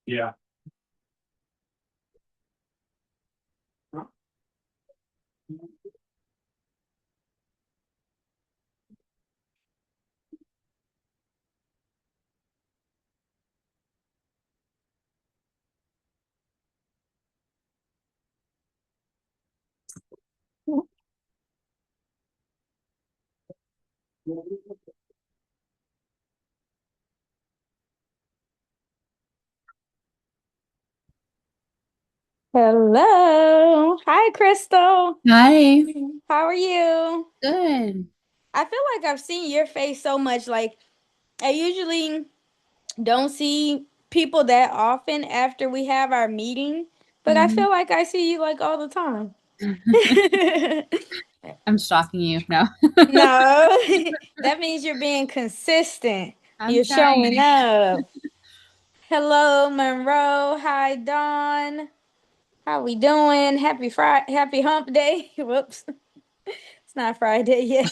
Yeah. Hello. Hi, Crystal. Hi. How are you? Good. I feel like I've seen your face so much. Like, I usually don't see people that often after we have our meeting, but I Mhm. feel like I see you like all the time. I'm stalking you. No, No, that means you're being consistent. I'm You're trying. showing up. Hello, Monroe. Hi, Dawn. How we doing? Happy Friday, happy hump day. Whoops. It's not Friday yet.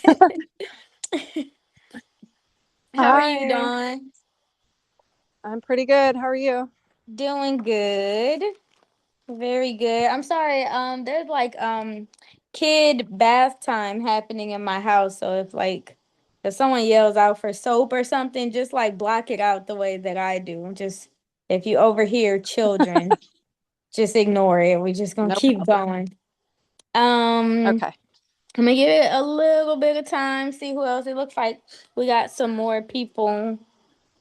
How are you, Hi, Dawn? I'm pretty good. How are you? Doing good. Very good. I'm sorry. There's like kid bath time happening in my house. So if someone yells out for soap or something, just like block it out the way that I do. Just if you overhear children, just ignore it. We're just gonna No keep problem. going. Um, Okay. I'm gonna give it a little bit of time, see who else. It looks like we got some more people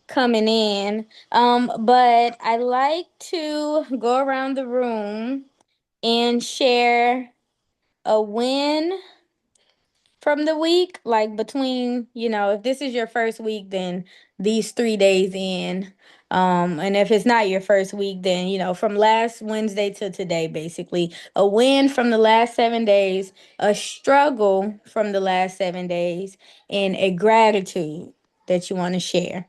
coming in. But I like to go around the room and share a win from the week, like between, if this is your first week, then these 3 days in. And if it's not your first week, then, from last Wednesday to today, basically, a win from the last 7 days, a struggle from the last 7 days, and a gratitude that you want to share.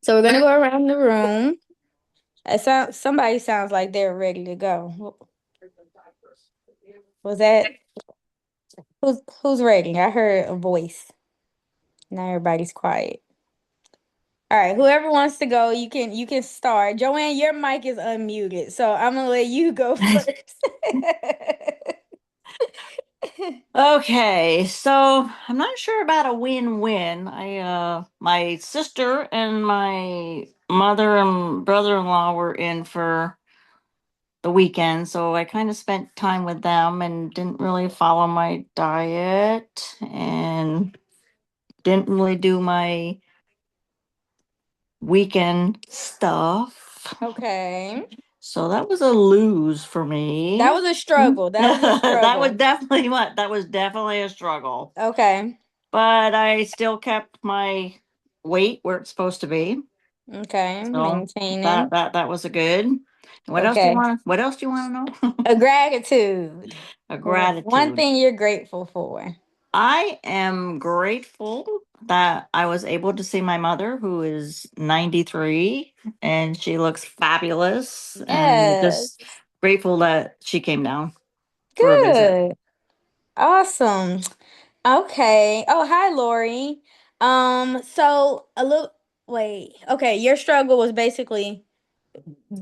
So we're gonna go around the room. Somebody sounds like they're ready to go. Was that who's ready? I heard a voice. Now everybody's quiet. All right, whoever wants to go, you can start. Joanne, your mic is unmuted, so I'm gonna let you go first. Okay, so I'm not sure about a win-win. My sister and my mother and brother-in-law were in for the weekend, so I kind of spent time with them and didn't really follow my diet and didn't really do my weekend stuff. Okay. So that was a lose for That me. was a struggle. That was a struggle. That was definitely a struggle. Okay. But I still kept my weight where it's supposed to be. Okay. So Maintaining. that was a good. Okay. What else do you want to know? A gratitude. A One gratitude. thing you're grateful for. I am grateful that I was able to see my mother who is 93 and she looks fabulous and Yes. just grateful that she came down for a visit. Good. Awesome. Okay. Oh, hi, Lori. So a little wait. Okay, your struggle was basically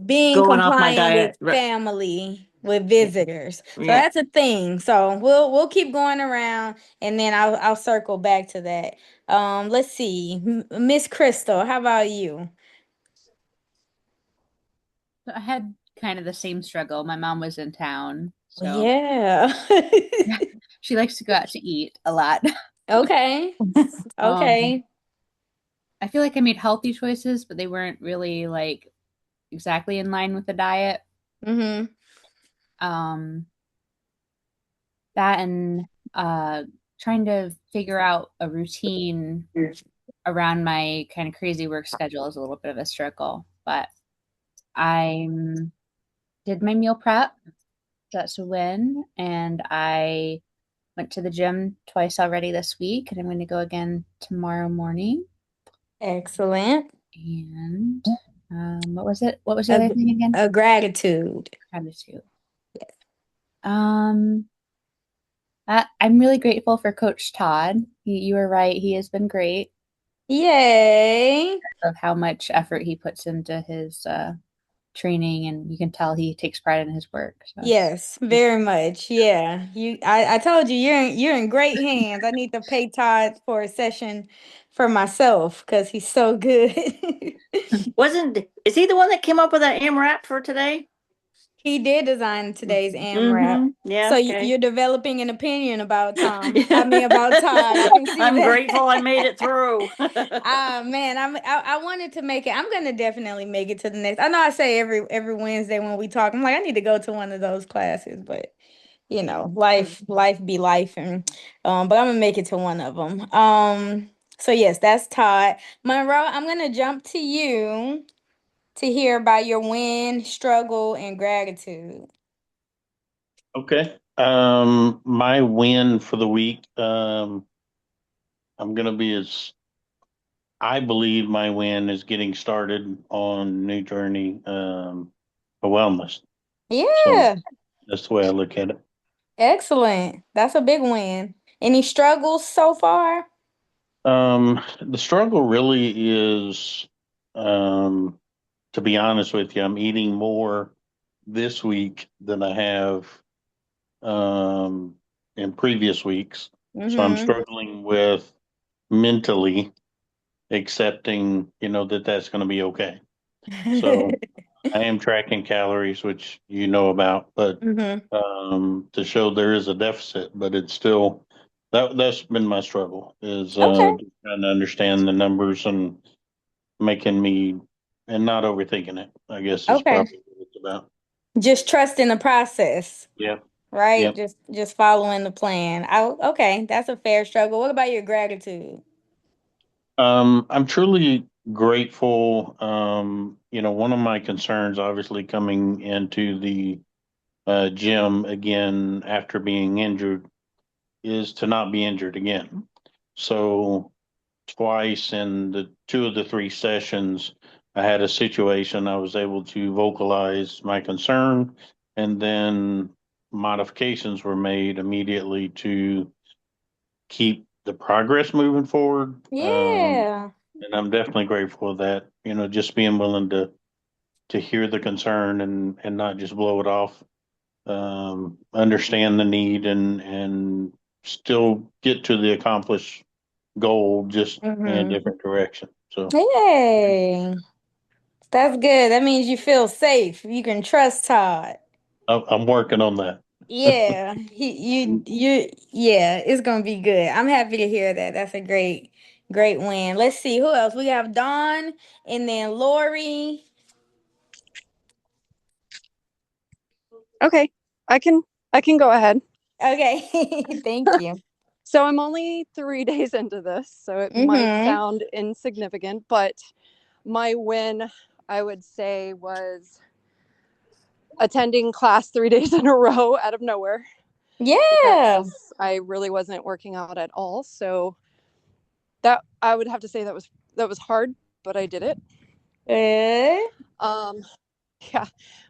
being Going off my compliant with diet. Right. family, with Yeah. visitors. So Yeah. that's a thing. So we'll keep going around and then I'll circle back to that. Let's see. Miss Crystal, how about you? So I had kind of the same struggle. My mom was in town, so Yeah. she likes to go out to eat a lot. Okay. Um, Okay. I feel like I made healthy choices, but they weren't really like exactly in line with the diet. Mm-hmm. Um, that and trying to figure out a routine around my kind of crazy work schedule is a little bit of a struggle, but I did my meal prep. That's a win. And I went to the gym twice already this week, and I'm going to go again tomorrow morning. Excellent. And what was it? What was the A, other thing again? a gratitude. Gratitude. Um, I'm really grateful for Coach Todd. You were right. He has been great. Yay. of how much effort he puts into his training, and you can tell he takes pride in his work. So. Yes, very much. Yeah. I told you you're in great hands. I need to pay Todd for a session for myself because he's so good. Is he the one that came up with that AMRAP for today? He did design today's AMRAP. Mm-hmm. Yeah, So okay. you're developing an opinion about Tom. I mean about Todd. I can see I'm that. grateful I made it through. Ah man, I wanted to make it. I'm gonna definitely make it to the next. I know I say every Wednesday when we talk, I'm like, I need to go to one of those classes, but life be life, and but I'm gonna make it to one of them. So yes, that's Todd. Monroe, I'm gonna jump to you to hear about your win, struggle, and gratitude. Okay. My win for the week, I'm gonna be as I believe my win is getting started on new journey, for wellness. So Yeah, that's the way I look at it. excellent. That's a big win. Any struggles so far? The struggle really is, um, to be honest with you, I'm eating more this week than I have, um, in previous weeks. So I'm Mm-hmm. struggling with mentally accepting, that that's going to be okay. So I am tracking calories, which you know about, but Mm-hmm. to show there is a deficit, but it's still that's been my struggle is Okay. just trying to understand the numbers and making me and not overthinking it, I guess is Okay. probably what it's about. Just trusting the process, Yep. right? Yep. Just following the plan. Okay, that's a fair struggle. What about your gratitude? I'm truly grateful. One of my concerns, obviously, coming into the gym again after being injured, is to not be injured again. So, twice in the two of the three sessions, I had a situation I was able to vocalize my concern, and then modifications were made immediately to keep the progress moving forward. Yeah. And I'm definitely grateful of that. Just being willing to hear the concern and not just blow it off. Understand the need and still get to the accomplished goal, just in a Mm-hmm. different direction. So Hey, that's good. That means you feel safe. You can trust Todd. I'm working on that. Yeah, yeah, it's gonna be good. I'm happy to hear that. That's a great win. Let's see who else. We have Dawn and then Lori. Okay, I can I can go ahead. Okay, thank you. So I'm only 3 days into this, so it might Mm-hmm. sound insignificant, but my win, I would say, was attending class 3 days in a row out of nowhere Yeah. because I really wasn't working out at all. So that I would have to say that was hard, but I did it. Good. Um, yeah,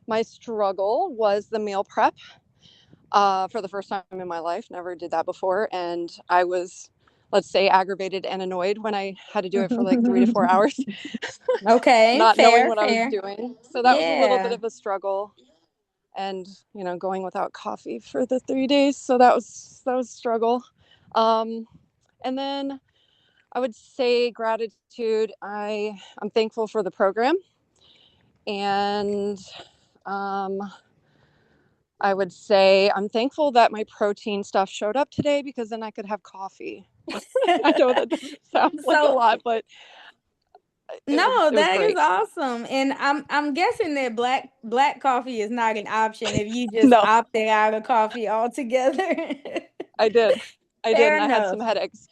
my struggle was the meal prep. For the first time in my life, never did that before, and I was, let's say, aggravated and annoyed when I had to do it for like 3 to 4 hours, Okay, not knowing fair, what I was fair. doing. So that was a little bit Yeah. of a struggle, and going without coffee for the 3 days. So that was a struggle. Um, and then I would say gratitude. I'm thankful for the program, and um, I would say I'm thankful that my protein stuff showed up today because then I could have coffee. I know that doesn't sound like a So lot, but no, it was that is great. awesome. And I'm guessing that black coffee is not an option if you just No, opted out of coffee altogether. I did. I did, Fair and I had some enough. headaches.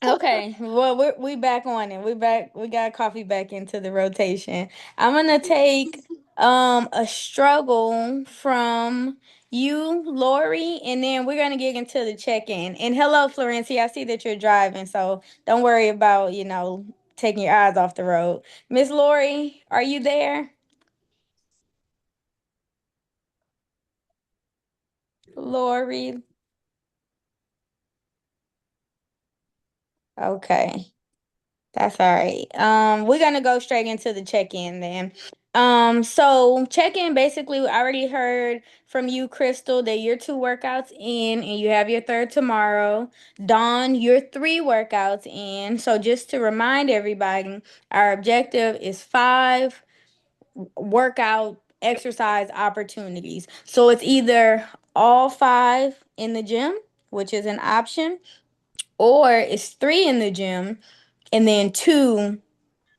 Okay, well we back on it. We back. We got coffee back into the rotation. I'm gonna take a struggle from you, Lori, and then we're gonna get into the check-in. And hello, Florencia. I see that you're driving, so don't worry about taking your eyes off the road. Miss Lori, are you there? Lori. Okay. That's all right. We're gonna go straight into the check-in then. So check-in basically, I already heard from you, Crystal, that you're 2 workouts in and you have your third tomorrow. Dawn, you're 3 workouts in. So just to remind everybody, our objective is 5 workout exercise opportunities. So it's either all 5 in the gym, which is an option, or it's 3 in the gym and then 2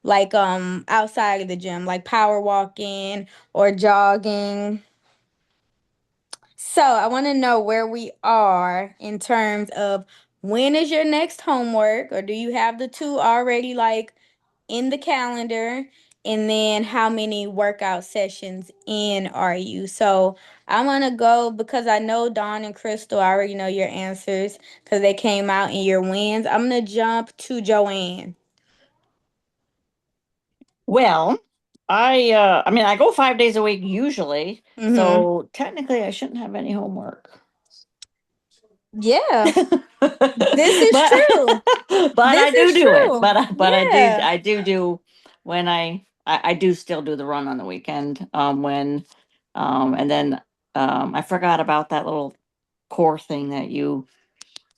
like outside of the gym, like power walking or jogging. So I want to know where we are in terms of when is your next homework, or do you have the 2 already like in the calendar? And then how many workout sessions in are you? So I want to go because I know Dawn and Crystal, I already know your answers because they came out in your wins. I'm going to jump to Joanne. Well, I mean I go 5 days a week usually, Mm-hmm. so technically I shouldn't have any homework. Yeah, this is but true. but I This do is do it. true. But Yeah. I do when I do still do the run on the weekend. When and then I forgot about that little core thing that you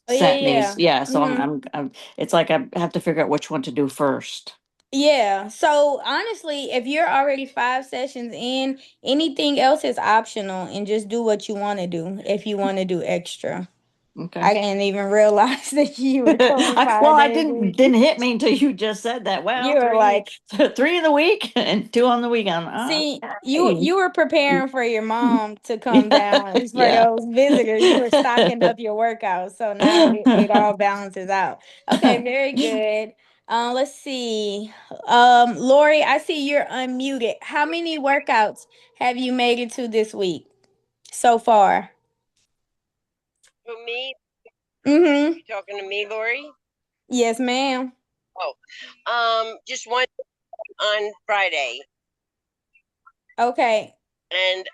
Oh yeah, sent me. yeah. Yeah, so Mm-hmm. I'm it's like I have to figure out which one to do first. Yeah. So honestly, if you're already 5 sessions in, anything else is optional and just do what you want to do if you want to do extra. Okay. I didn't even realize that you were going Well, five I days a didn't week. didn't hit me until you just said that. You Well, were like, 3 in the week and 2 on the weekend. see, you Okay. you were preparing for your mom to come down for Yeah. those visitors. You were stocking up your workouts, so now it all balances out. Okay, very good. Let's see. Lori, I see you're unmuted. How many workouts have you made it to this week so far? For me, Mm-hmm. you talking to me, Lori? Yes, ma'am. Just one on Friday, Okay. and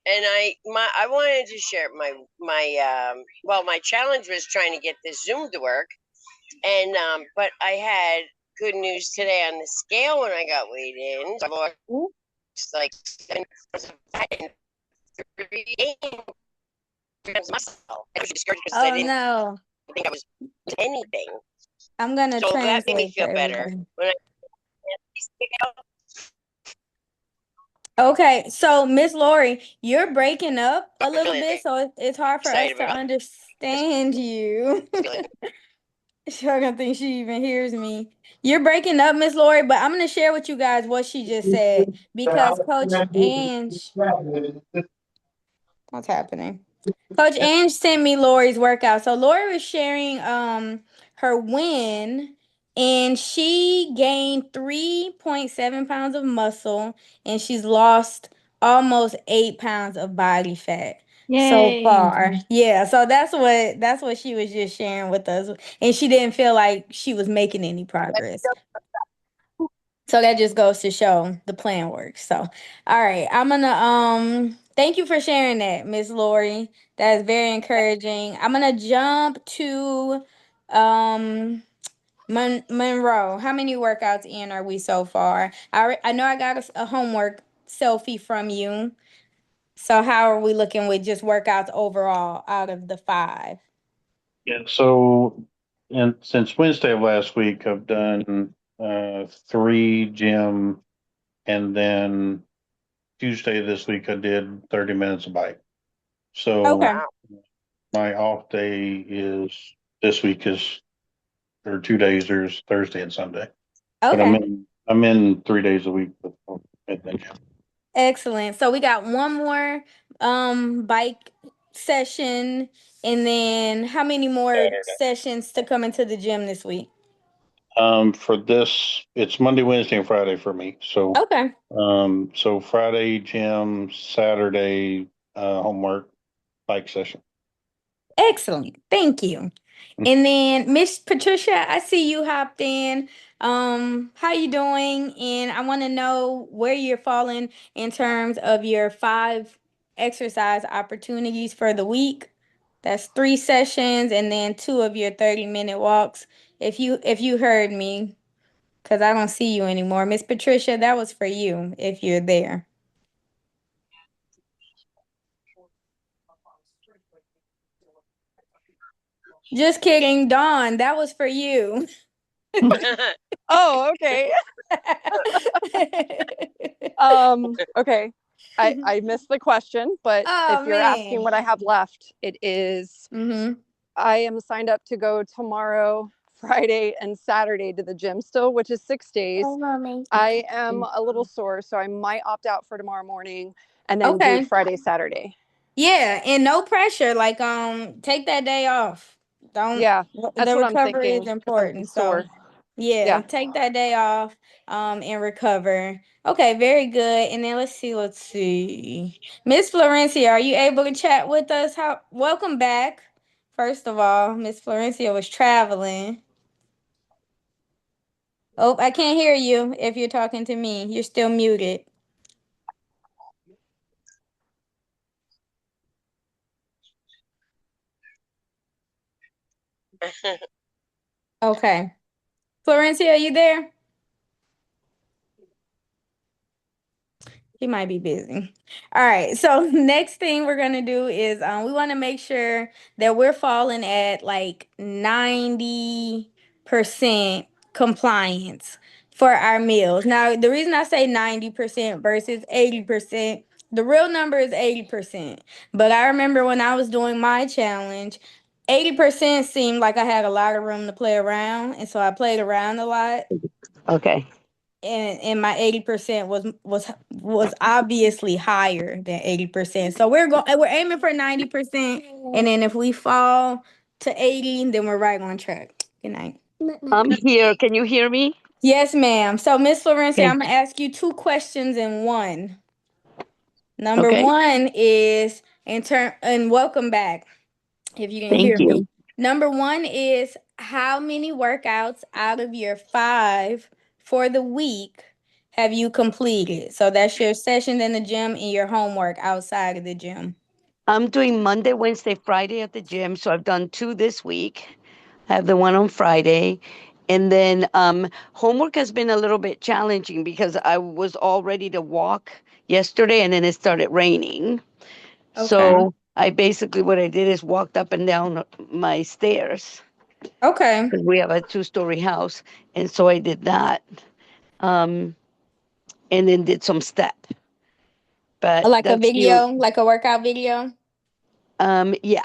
I wanted to share my challenge was trying to get this Zoom to work, and but I had good news today on the scale when I got weighed in. So I lost like 7 pounds of fat in 3 days muscle. I was discouraged because I Oh didn't no. think I was anything. I'm gonna So that made me translate for feel better everybody. when I Okay, so Miss Lori, you're breaking up a was little really bit, so it's hard for us excited to about understand you. this. I don't think she even hears me. You're breaking up, Miss Lori, but I'm gonna share with you guys what she just said because Coach Ange, what's happening? Coach Ange sent me Lori's workout. So Lori was sharing her win and she gained 3.7 pounds of muscle and she's lost almost 8 pounds of body fat so Yay. far. Yeah, so that's what she was just sharing with us. And she didn't feel like she was making any progress. So that just goes to show the plan works. So, all right, I'm gonna thank you for sharing that, Miss Lori. That is very encouraging. I'm gonna jump to um Monroe. How many workouts in are we so far? I know I got a homework selfie from you. So how are we looking with just workouts overall out of the 5? Yeah, so and since Wednesday of last week, I've done 3 gym, and then Tuesday this week I did 30 minutes of bike. So Okay. Wow. my off day is this week is or 2 days. There's Thursday and Sunday, but Okay. I'm in 3 days a week at the gym. Excellent. So we got one more bike session and then how many more sessions to come into the gym this week? For this, it's Monday, Wednesday, and Friday for me. So Okay. so Friday gym, Saturday homework, bike session. Excellent. Thank you. And then Miss Patricia, I see you hopped in. How you doing? And I want to know where you're falling in terms of your 5 exercise opportunities for the week. That's 3 sessions and then 2 of your 30-minute walks. If you heard me, because I don't see you anymore. Miss Patricia, that was for you if you're there. Just kidding, Dawn, that was for you. Oh, okay. Okay. I missed the question, but Oh, if you're asking man. what I have left, it is I am signed up to go tomorrow, Friday, and Saturday to the gym still, which is 6 days. I am a little sore, so I might opt out for tomorrow morning and then do Okay. Friday, Saturday. Yeah, and no pressure. Like, take that day off. Don't. Yeah, that's The what I'm recovery is thinking. I'm important. So, sore. yeah, Yeah. take that day off, and recover. Okay, very good. And then let's see. Miss Florencia, are you able to chat with us? Welcome back. First of all, Miss Florencia was traveling. Oh, I can't hear you if you're talking to me. You're still muted. Okay. Florencia, are you there? She might be busy. All right. So next thing we're gonna do is we want to make sure that we're falling at like 90% compliance for our meals. Now, the reason I say 90% versus 80%, the real number is 80%. But I remember when I was doing my challenge, 80% seemed like I had a lot of room to play around, and so I played around a lot, Okay. and my 80% was obviously higher than 80%. So we're aiming for 90%, and then if we fall to 80, then we're right on track. Good night. I'm here. Can you hear me? Yes, ma'am. So Miss Florencia, Okay. I'm gonna ask you 2 questions in one. Number Okay. one is and welcome back, if you can Thank hear you. me. Number one is how many workouts out of your 5 for the week have you completed? So that's your sessions in the gym and your homework outside of the gym. I'm doing Monday, Wednesday, Friday at the gym. So I've done 2 this week. I have the one on Friday. And then homework has been a little bit challenging because I was all ready to walk yesterday and then it started raining. Okay. So I basically what I did is walked up and down my stairs Okay. because we have a 2-story house. And so I did that. Um, and then did some step. But Like a that's the video, like a workout video. yeah.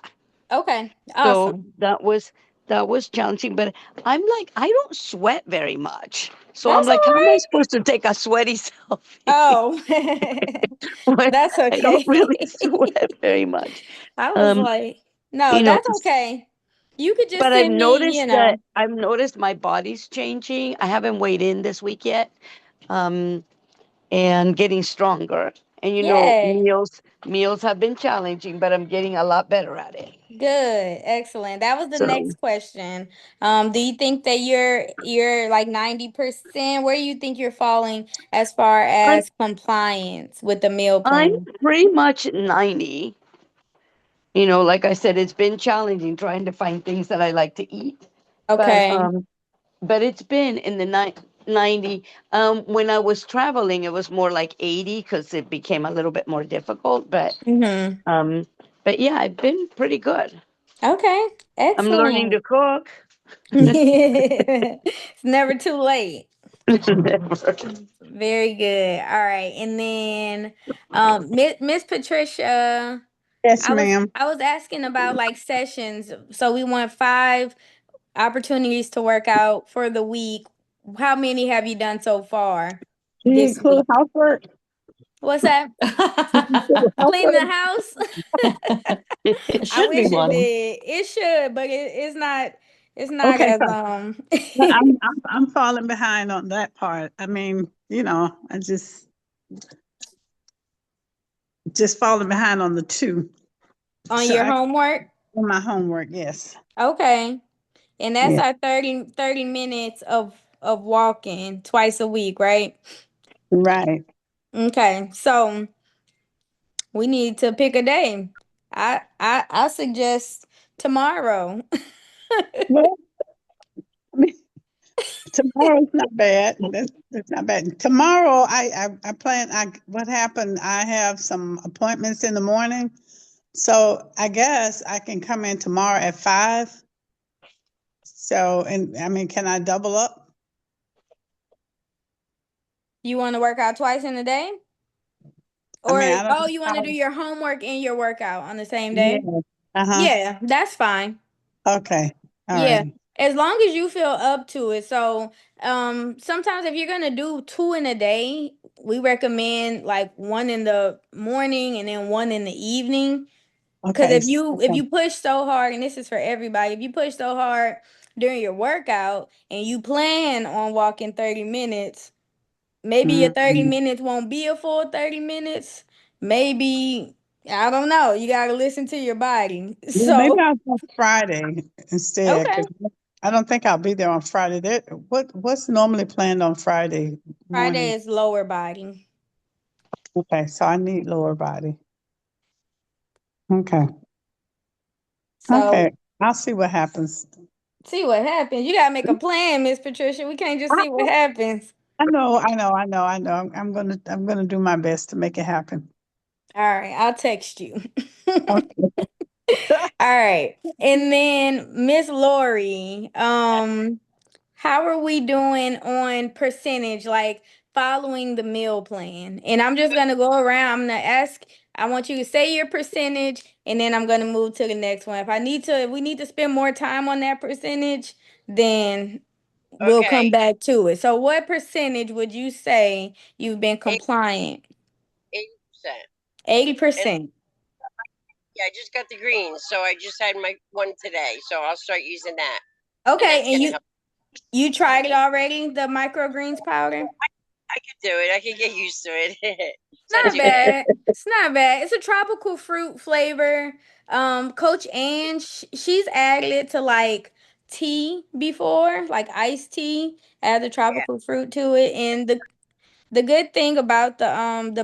Okay. So Awesome. that was challenging, but I'm like, I don't sweat very much. So I'm That's like, all how am I right. supposed to take a sweaty selfie Oh, when that's I don't okay. really sweat very much? I was Um, like, no, you know, that's okay. You could just but I've send me, noticed that I've noticed my body's changing. I haven't weighed in this week yet. Um, and getting stronger. And Yay. meals have been challenging, but I'm getting a lot better at it. Good. Excellent. That was the So next question. Do you think that you're like 90%? Where do you think you're falling as far I'm as compliance with the meal I'm plan? pretty much 90. Like I said, it's been challenging trying to find things that I like to eat. But Okay. um, but it's been in the 90. When I was traveling, it was more like 80 because it became a little bit more difficult. Mm-hmm. Um, but yeah, I've been pretty good. Okay. I'm learning Excellent. to cook. It's never too late. Never. Very good. All right. And then Miss Patricia, Yes, I was ma'am. I was asking about like sessions. So we want 5 opportunities to work out for the week. How many have you done so far Do you this include week? housework? What's that? Do you include Clean housework? the house? It I should be wish it one. did. It should, but it's not Okay, as 'cause I'm falling behind on that part. I mean, I just falling behind on the two. on So your I homework. on my homework, yes. Okay. And that's Yeah. our 30 minutes of walking twice a week, right? Right. Okay. So we need to pick a day. I suggest tomorrow. Well, I mean, tomorrow's not bad. That's not bad. Tomorrow, I plan. What happened? I have some appointments in the morning, so I guess I can come in tomorrow at 5. So, and I mean, can I double up? You want to work out twice in a day? I Or, mean, I don't know you want to how. do your homework and your workout on the same Yeah. day? Uh-huh. Yeah, that's fine. Okay. All Yeah, right. as long as you feel up to it. So, sometimes if you're gonna do two in a day, we recommend like one in the morning and then one in the evening. Because Okay. if Okay. you push so hard, and this is for everybody, if you push so hard during your workout and you plan on walking 30 minutes, maybe your 30 Mhm. minutes won't be a full 30 minutes. Maybe, I don't know. You gotta listen to your body. Yeah, maybe So, I'll go Friday instead, okay. because I don't think I'll be there on Friday. What's normally planned on Friday Friday morning? is lower body. Okay, so I need lower body. Okay. So Okay. I'll see what happens. see what happens. You gotta make a plan, Miss Patricia. We can't just I, see what happens. I know. I'm gonna do my best to make it happen. All right, I'll text you. Okay. All right. And then Miss Lori, how are we doing on percentage, like following the meal plan? And I'm just gonna go around. I'm gonna ask, I want you to say your percentage, and then I'm gonna move to the next one. If we need to spend more time on that percentage, then we'll come Okay, back to it. So what percentage would you say you've been compliant? 80%. And 80%. yeah, I just got the greens, so I just had my one today, so I'll start using that, and Okay, that's and gonna help. you tried it already, the microgreens powder? I could do it. I could get used to it. It's not Not too bad. bad. It's not bad. It's a tropical fruit flavor. Coach Ann, she's added it to like tea before, like iced tea, add the Yeah. tropical fruit to it. And the good thing about the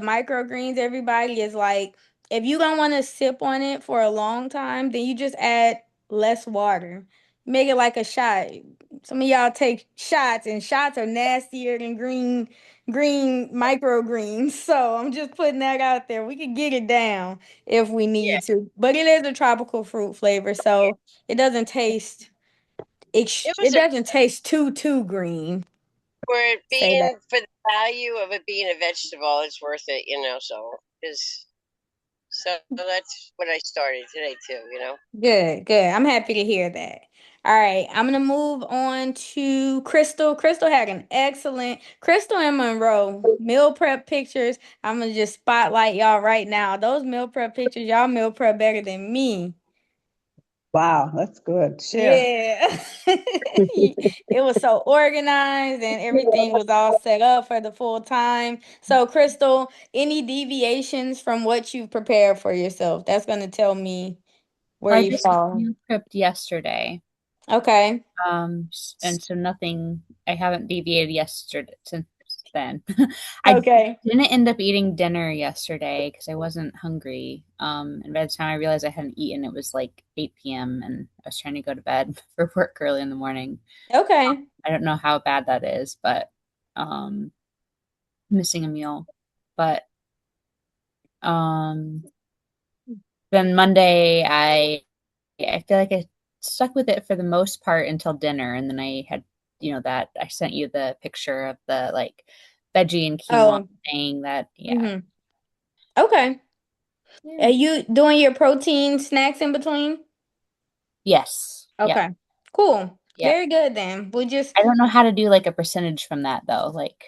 microgreens, everybody, is like if you don't want to sip on it for a long time, then you just add less water. Make it like a shot. Some of y'all take shots, and shots are nastier than green microgreens. So I'm just putting that out there. We could get it down if we Yeah. need to. But it is a tropical fruit flavor, so it doesn't taste It it was a doesn't taste too green. for it Say that. being for the value of it being a vegetable, it's worth it, So because so that's what I started today too. Good, good. I'm happy to hear that. All right, I'm gonna move on to Crystal. Crystal had an excellent Crystal and Monroe meal prep pictures. I'm gonna just spotlight y'all right now. Those meal prep pictures, y'all meal prep better than me. Wow, that's good. Share. Yeah. It was so organized and everything was all set up for the full time. So, Crystal, any deviations from what you prepared for yourself? That's gonna tell me where I you just fall. meal prepped yesterday. Okay. And so nothing, I haven't deviated yesterday since then. I Okay. didn't end up eating dinner yesterday because I wasn't hungry. And by the time I realized I hadn't eaten, it was like 8 p.m. and I was trying to go to bed for work early in the morning. Okay. I don't know how bad that is, but um, missing a meal. But um, then Monday, I feel like I stuck with it for the most part until dinner, and then I had, that I sent you the picture of the like veggie and quinoa Oh. thing that, yeah. Mm-hmm. Okay. Are Yeah. you doing your protein snacks in between? Yes. Yeah. Okay. Cool. Yeah. Very good then. We just I don't know how to do like a percentage from that though. Like,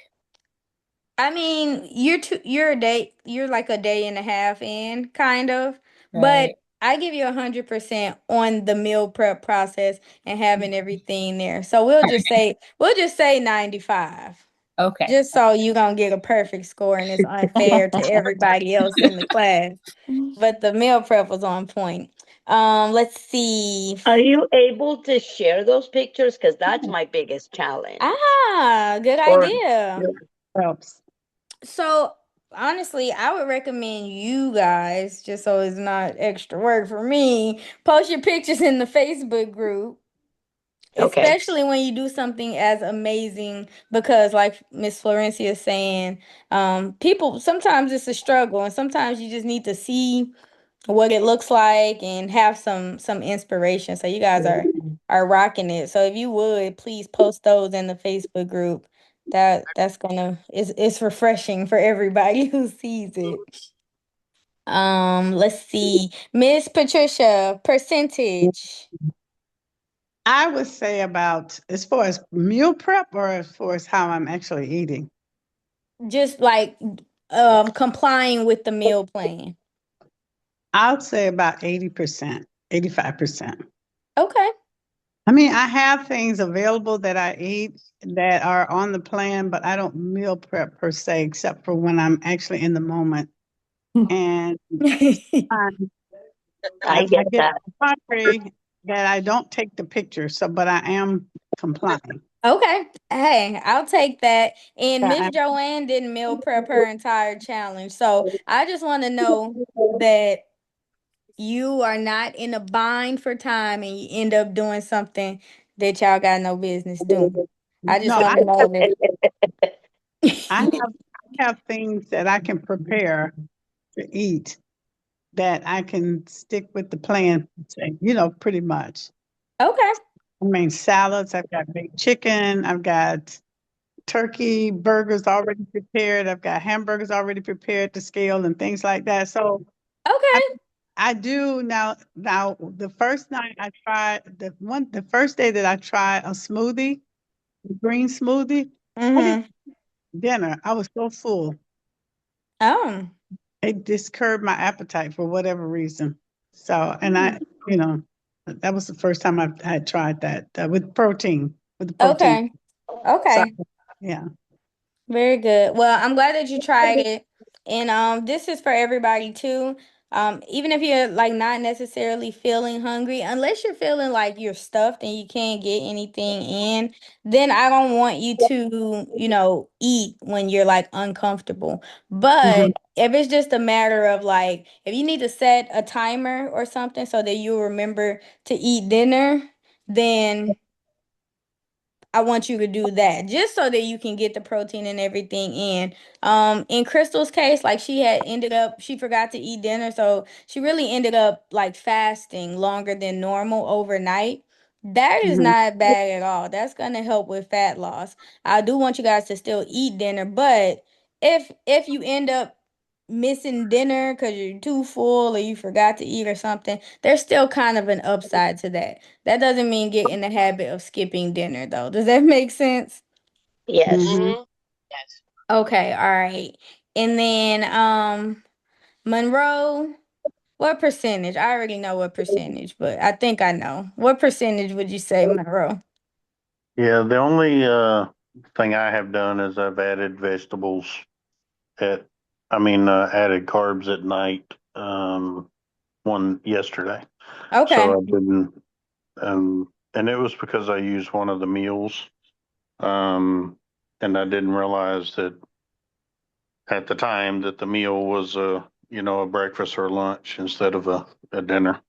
I mean, you're like a day and a half in, kind of, but right. I give you 100% on the meal prep process and having everything there. So we'll just say 95. Okay. Just so you gonna get a perfect score and it's unfair to everybody else in the class. But the meal prep was on point. Let's see. Are you able to share those pictures? Because that's my biggest challenge. Ah, good Or idea. Helps. So honestly, I would recommend you guys, just so it's not extra work for me, post your pictures in the Facebook group. Okay. Especially when you do something as amazing, because like Miss Florencia is saying, people sometimes it's a struggle, and sometimes you just need to see what it looks like and have some inspiration. So you guys are rocking it. So if you would please post those in the Facebook group. That's gonna it's refreshing for everybody who sees it. Let's see. Miss Patricia, percentage. I would say about as far as meal prep or as far as how I'm actually eating. Just like complying with the meal plan. I'll say about 80%, 85%. Okay. I mean, I have things available that I eat that are on the plan, but I don't meal prep per se, except for when I'm actually in the moment. And um, I I get get that. hungry that I don't take the picture. So, but I am complying. Okay. Hey, I'll take that. And Yeah, Miss Joanne didn't meal prep her entire challenge. So I just want to know that you are not in a bind for time and you end up doing something that y'all got no business doing. I just no, want to know I that. have things that I can prepare to eat that I can stick with the plan, pretty much. Okay. I mean, salads, I've got baked chicken, I've got turkey burgers already prepared, I've got hamburgers already prepared to scale and things like that. So I, Okay. I do now. Now, the first night I tried the first day that I tried a smoothie, green smoothie, I didn't Mm-hmm. eat dinner. I was so full. Oh. It just curbed my appetite for whatever reason. So, and you know, that was the first time I had tried that with protein, with the protein. Okay. So, Okay. yeah. Very good. Well, I'm glad that you tried it. And this is for everybody too. Even if you're like not necessarily feeling hungry, unless you're feeling like you're stuffed and you can't get anything in, then I don't want you to, eat when you're like uncomfortable. Mhm. But if it's just a matter of like if you need to set a timer or something so that you remember to eat dinner, then I want you to do that just so that you can get the protein and everything in. In Crystal's case, like she forgot to eat dinner, so she really ended up like fasting longer than normal overnight. That is Mhm. not bad at all. That's gonna help with fat loss. I do want you guys to still eat dinner, but if you end up missing dinner because you're too full or you forgot to eat or something, there's still kind of an upside to that. That doesn't mean get in the habit of skipping dinner, though. Does that make sense? Yes. Mhm. Mm-hmm. Yes. Okay, all right. And then Monroe, what percentage? I already know what percentage, but I think I know. What percentage would you say, Monroe? Yeah, the only thing I have done is I've added vegetables at, added carbs at night. One yesterday, so Okay. I didn't, and it was because I used one of the meals, um, and I didn't realize that at the time that the meal was a breakfast or lunch instead of a dinner.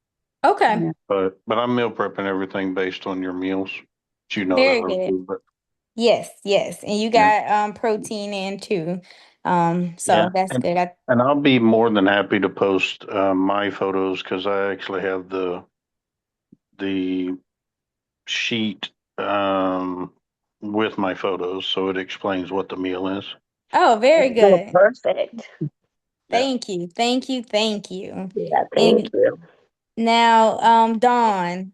Okay. Yeah. But I'm meal prepping everything based on your meals. You know that Very I good. do, but Yes, yes. And you yeah, got protein in too. yeah, So that's good. and I'll be more than happy to post my photos because I actually have the sheet with my photos, so it explains what the meal is. Oh, very Oh, good. perfect. Yeah. Thank you. Thank you. Thank you. Yeah, thank And you. now, Dawn,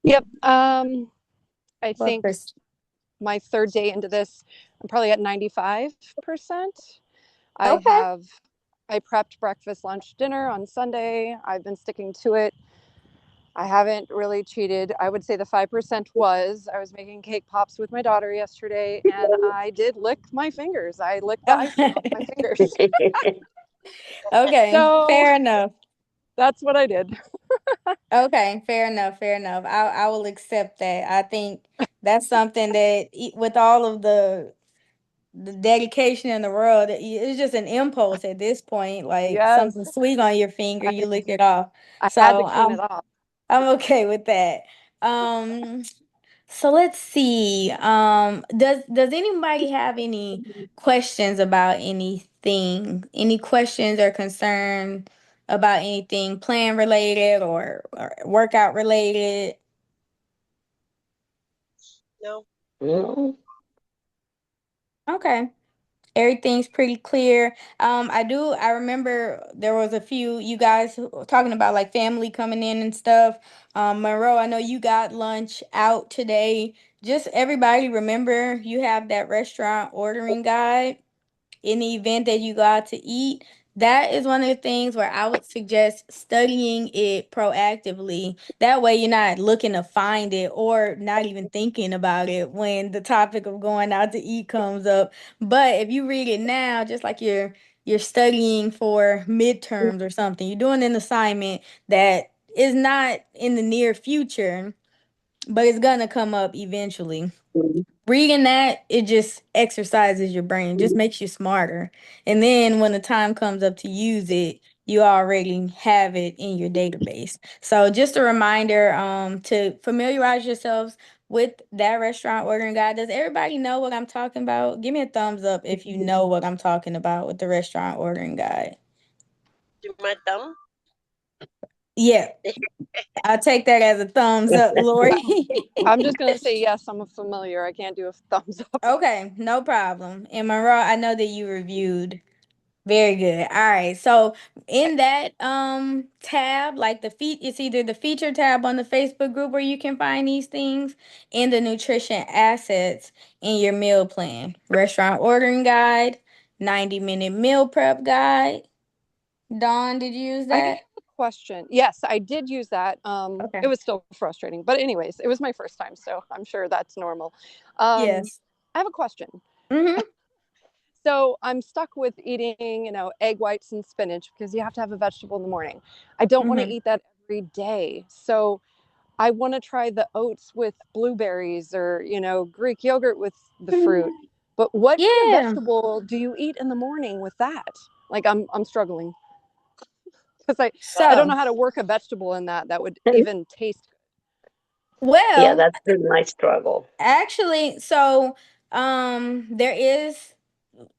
Yep. I what think percent? my third day into this, I'm probably at 95%. I Okay. have I prepped breakfast, lunch, dinner on Sunday. I've been sticking to it. I haven't really cheated. I would say the 5% was I was making cake pops with my daughter yesterday and I did lick my fingers. I licked the icing off my fingers. Okay, So fair enough. that's what I did. Okay, fair enough, fair enough. I will accept that. I think that's something that with all of the dedication in the world. It's just an impulse at this point, like Yes, something sweet on your finger, I, you lick it off. I had to So clean it off. I'm okay with that. Um, so let's see. Does anybody have any questions about anything? Any questions or concern about anything plan related or workout related? No. No. Okay. Everything's pretty clear. I remember there was a few you guys talking about like family coming in and stuff. Monroe, I know you got lunch out today. Just everybody remember you have that restaurant ordering guide in the event that you go out to eat. That is one of the things where I would suggest studying it proactively. That way you're not looking to find it or not even thinking about it when the topic of going out to eat comes up. But if you read it now, just like you're studying for midterms or something, you're doing an assignment that is not in the near future, but it's gonna come up eventually. Reading that, it just exercises your brain, just makes you smarter. And then when the time comes up to use it, you already have it in your database. So just a reminder, to familiarize yourselves with that restaurant ordering guide. Does everybody know what I'm talking about? Give me a thumbs up if you know what I'm talking about with the restaurant ordering guide. Do my thumb? Yeah, I'll take that as a thumbs up, Lori. I'm just gonna say yes. I'm familiar. I can't do a thumbs up. Okay, no problem. And Monroe, I know that you reviewed. Very good. All right. So in that tab, like it's either the feature tab on the Facebook group where you can find these things and the nutrition assets in your meal plan. Restaurant ordering guide, 90-minute meal prep guide. Dawn, did you use I that? have a question. Yes, I did use that. Okay. It was still frustrating, but anyways, it was my first time, so I'm sure that's normal. I Yes. have a question. Mm-hmm. So I'm stuck with eating, egg whites and spinach because you have to have a vegetable in the morning. I don't want to Mm-hmm. eat that every day. So I want to try the oats with blueberries or, Greek yogurt with the fruit. But what kind of Yeah. vegetable do you eat in the morning with that? Like I'm struggling because I don't So, know how to work a vegetable in that would even taste Yeah, well, that's been my struggle. actually, so there is.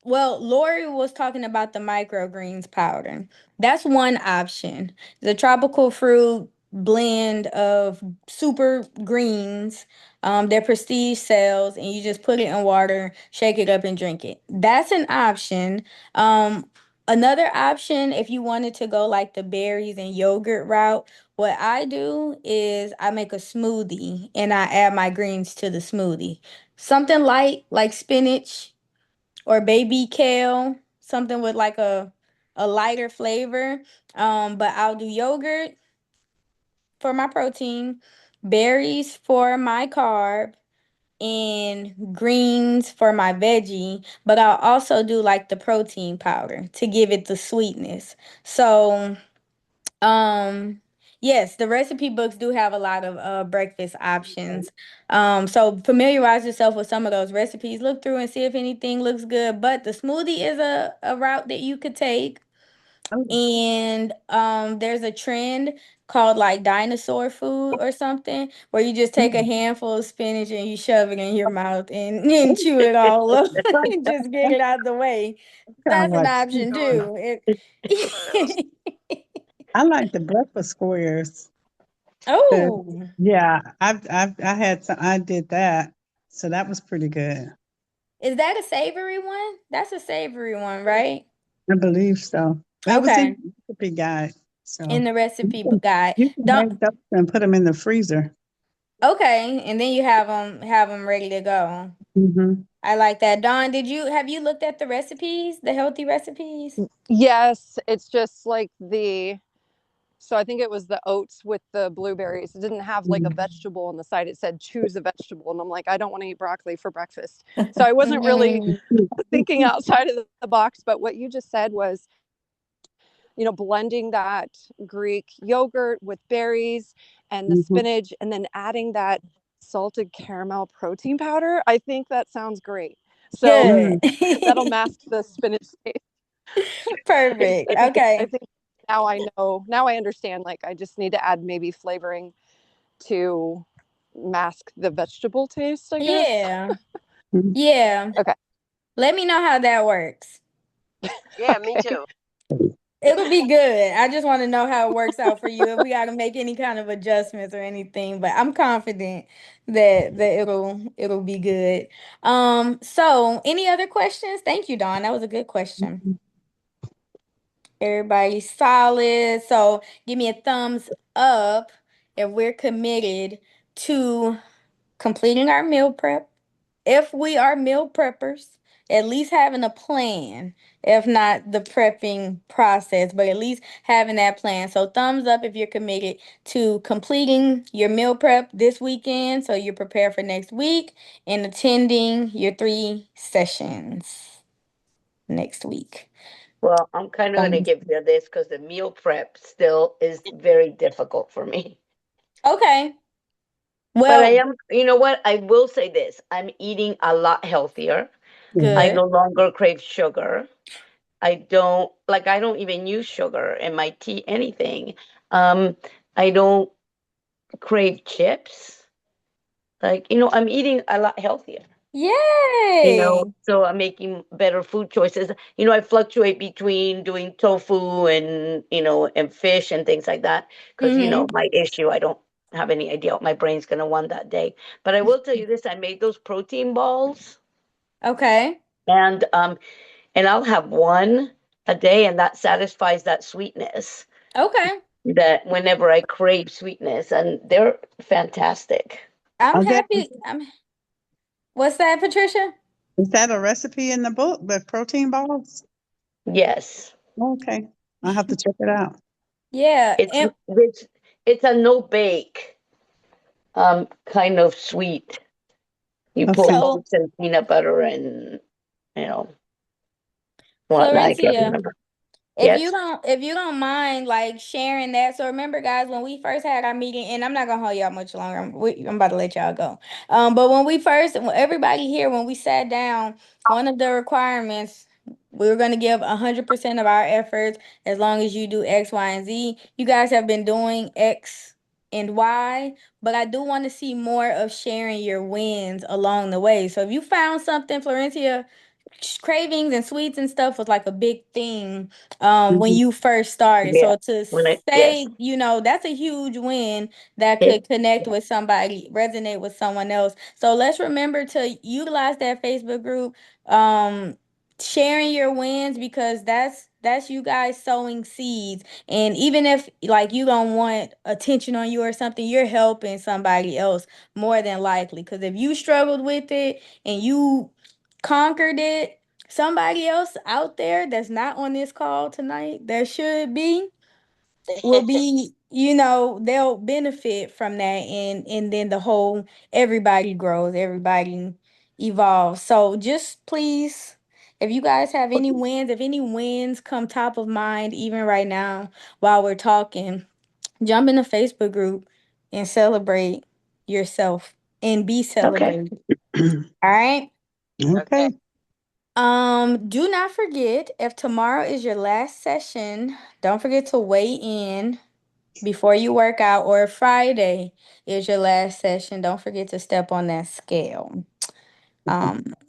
Well, Lori was talking about the microgreens powder. That's one option. The tropical fruit blend of super greens, they're prestige sales, and you just put it in water, shake it up, and drink it. That's an option. Another option, if you wanted to go like the berries and yogurt route, what I do is I make a smoothie and I add my greens to the smoothie. Something light like spinach or baby kale, something with like a lighter flavor. But I'll do yogurt for my protein, berries for my carb, and greens for my veggie. But I'll also do like the protein powder to give it the sweetness. So yes, the recipe books do have a lot of breakfast options. So familiarize yourself with some of those recipes. Look through and see if anything looks good. But the smoothie is a route that you could take. Oh, And there's a trend called like dinosaur food or something where you just take a mm, handful of spinach and you shove it in your mouth and chew it all up and just get it out the way. sounds That's an like option fun. too. Wow. I like the breakfast squares. The Oh. yeah, I had some. I did that, so that was pretty good. Is that a savory one? That's a savory one, right? I believe so. That was in Okay. the recipe guide, In so the recipe guide. you can Don't make those and put them in the freezer. okay, and then you have them ready to go. Hmm. I like that. Dawn, have you looked at the recipes, the healthy recipes? Yes, it's just like so I think it was the oats with the blueberries. It didn't have like a vegetable on the side. It said choose a vegetable. And I'm like, I don't want to eat broccoli for breakfast. So I wasn't really Mm, thinking outside of the box. But what you just said was, blending that Greek yogurt with berries and the Hmm. spinach and then adding that salted caramel protein powder. I think that sounds great. So Good. that'll mask the spinach taste. Perfect. I Okay. think now I know. Now I understand. Like I just need to add maybe flavoring to mask the vegetable taste, I guess. Yeah. Yeah. Okay. Let me know how that works. Yeah, me too. It'll be good. I just want to know how it works out for you. If we got to make any kind of adjustments or anything, but I'm confident that it'll be good. So any other questions? Thank you, Dawn. That was a good question. Everybody's solid. So give me a thumbs up if we're committed to completing our meal prep. If we are meal preppers, at least having a plan, if not the prepping process, but at least having that plan. So thumbs up if you're committed to completing your meal prep this weekend so you're prepared for next week and attending your 3 sessions next week. Well, I'm kind of going to give you this because the meal prep still is very difficult for me. Okay. But I Well, am, you know what? I will say this. I'm eating a lot healthier. I good. no longer crave sugar. I don't even use sugar in my tea, anything. Um, I don't crave chips. I'm eating a lot healthier. Yay. So I'm making better food choices. I fluctuate between doing tofu and fish and things like that because, Mm-hmm. my issue, I don't have any idea what my brain's going to want that day. But I will tell you this, I made those protein balls Okay. and I'll have one a day and that satisfies that sweetness Okay. that whenever I crave sweetness and they're fantastic. I'm Are that, happy. What's that, Patricia? is that a recipe in the book, the protein balls? Yes. Okay. I'll have to check it out. Yeah. It's And it's it's a no bake kind of sweet. You put Okay. so oats and peanut butter and you know whatnot. I can't Florencia, remember. Yes. if you don't mind like sharing that. So remember guys, when we first had our meeting, and I'm not gonna hold y'all much longer. I'm about to let y'all go. But when everybody here, when we sat down, one of the requirements, we were gonna give 100% of our efforts as long as you do X, Y, and Z. You guys have been doing X and Y, but I do want to see more of sharing your wins along the way. So if you found something, Florencia, cravings and sweets and stuff was like a big thing when Mhm. you first started. Yeah. So to Yes. say, that's a huge win that It, could connect with somebody, resonate with someone else. So let's remember to utilize that Facebook group, sharing your wins because that's you guys sowing seeds. And even if like you don't want attention on you or something, you're helping somebody else more than likely. Because if you struggled with it and you conquered it, somebody else out there that's not on this call tonight that should be will be, they'll benefit from that, and then the whole, everybody grows, everybody evolves. So just please, if you guys have any wins, if any wins come top of mind even right now while we're talking, jump in the Facebook group and celebrate yourself and be okay. celebrated. All right. Okay. Do not forget, if tomorrow is your last session, don't forget to weigh in before you work out, or if Friday is your last session, don't forget to step on that scale.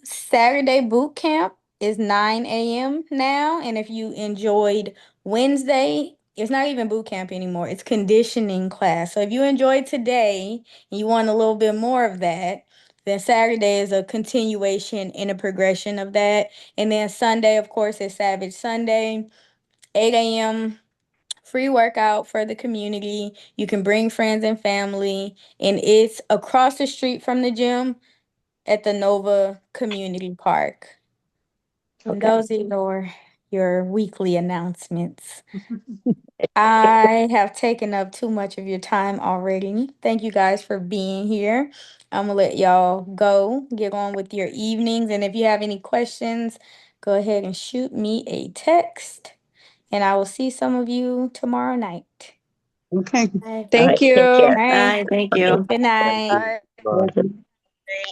Saturday boot camp is 9 a.m. now, and if you enjoyed Wednesday, it's not even boot camp anymore. It's conditioning class. So if you enjoyed today and you want a little bit more of that, then Saturday is a continuation and a progression of that. And then Sunday, of course, is Savage Sunday, 8 a.m. free workout for the community. You can bring friends and family, and it's across the street from the gym at the Nova Community Park. And Okay. those are your weekly announcements. I have taken up too much of your time already. Thank you guys for being here. I'm gonna let y'all go, get on with your evenings. And if you have any questions, go ahead and shoot me a text. And I will see some of you tomorrow night. Okay. Bye. All Thank right. Take you. All care. right. Bye. Thank Okay. you. Good night. Bye. Bye. Right.